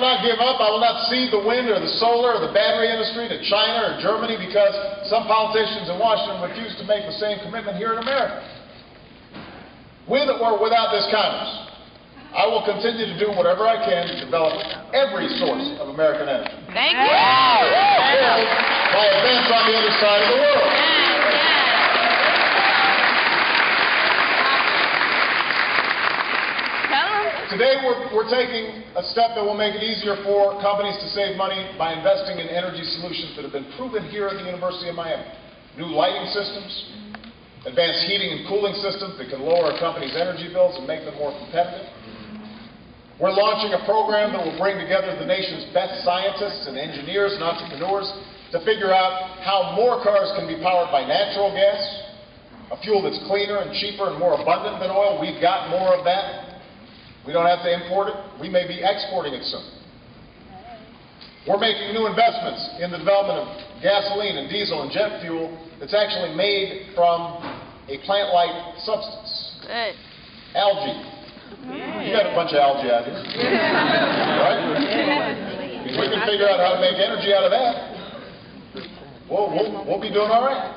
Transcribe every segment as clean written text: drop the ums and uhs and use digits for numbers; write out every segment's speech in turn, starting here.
will not give up. I will not cede the wind or the solar or the battery industry to China or Germany because some politicians in Washington refuse to make the same commitment here in America. With or without this Congress, I will continue to do whatever I can to develop every source of American energy. Thank you. By events on the other side of the world. Today we're taking a step that will make it easier for companies to save money by investing in energy solutions that have been proven here at the University of Miami. New lighting systems, advanced heating and cooling systems that can lower a company's energy bills and make them more competitive. We're launching a program that will bring together the nation's best scientists and engineers and entrepreneurs to figure out how more cars can be powered by natural gas, a fuel that's cleaner and cheaper and more abundant than oil. We've got more of that. We don't have to import it. We may be exporting it soon. We're making new investments in the development of gasoline and diesel and jet fuel that's actually made from a plant-like substance. Good. Algae. You got a bunch of algae out here. Right? If we can figure out how to make energy out of that, we'll be doing all right.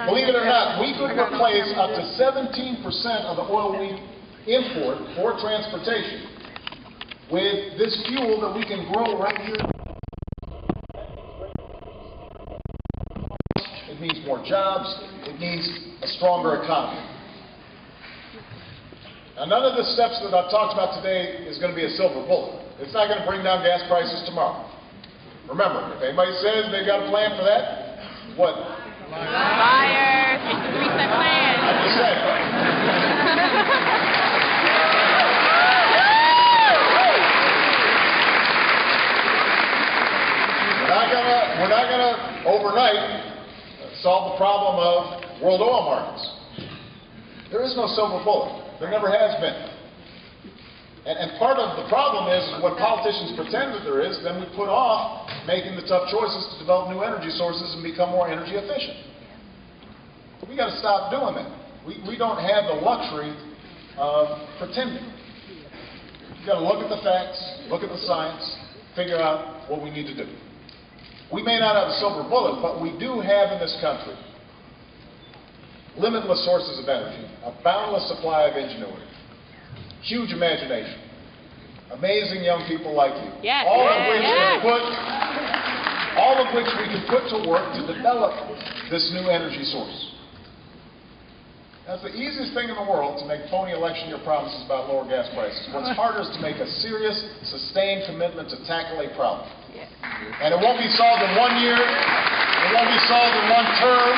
Believe it or not, we could replace up to 17% of the oil we import for transportation with this fuel that we can grow right here. It means more jobs. It means a stronger economy. Now, none of the steps that I've talked about today is going to be a silver bullet. It's not going to bring down gas prices tomorrow. Remember, if anybody says they've got a plan for that, what? Liars. 63% plan. I'm just saying. We're not going to overnight solve the problem of world oil markets. There is no silver bullet. There never has been. And part of the problem is when politicians pretend that there is, then we put off making the tough choices to develop new energy sources and become more energy efficient. But we got to stop doing that. We don't have the luxury of pretending. You've got to look at the facts, look at the science, figure out what we need to do. We may not have a silver bullet, but we do have in this country limitless sources of energy, a boundless supply of ingenuity, huge imagination, amazing young people like you, yes. all of which we can put to work to develop this new energy source. That's the easiest thing in the world, to make phony election year promises about lower gas prices. What's harder is to make a serious, sustained commitment to tackle a problem. And it won't be solved in 1 year. It won't be solved in 1 term.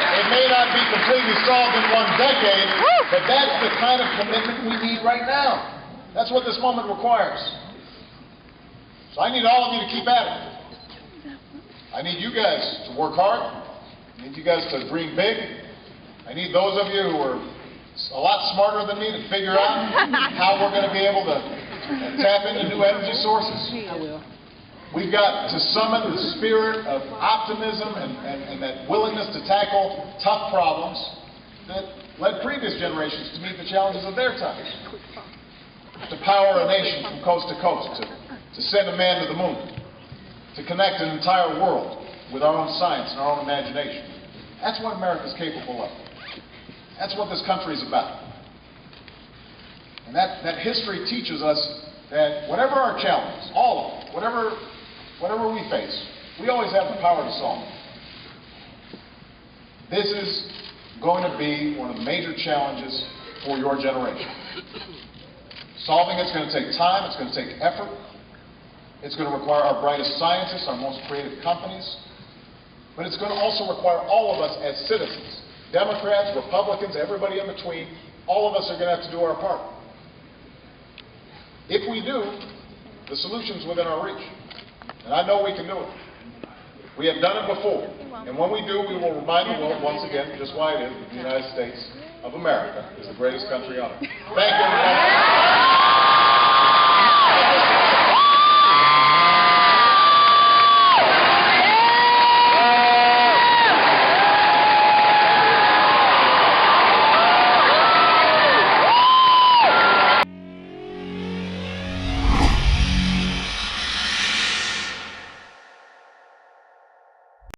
It may not be completely solved in 1 decade. But that's the kind of commitment we need right now. That's what this moment requires. So I need all of you to keep at it. I need you guys to work hard. I need you guys to dream big. I need those of you who are a lot smarter than me to figure out how we're going to be able to tap into new energy sources. We've got to summon the spirit of optimism and that willingness to tackle tough problems that led previous generations to meet the challenges of their time. To power a nation from coast to coast, to send a man to the moon, to connect an entire world with our own science and our own imagination. That's what America's capable of. That's what this country is about. And that history teaches us that whatever our challenges, all of them, whatever we face, we always have the power to solve them. This is going to be one of the major challenges for your generation. Solving it's going to take time, it's going to take effort, it's going to require our brightest scientists, our most creative companies, but it's going to also require all of us as citizens. Democrats, Republicans, everybody in between, all of us are going to have to do our part. If we do, the solution's within our reach. And I know we can do it. We have done it before. And when we do, we will remind the world once again just why it is that the United States of America is the greatest country on earth. Thank you, everybody.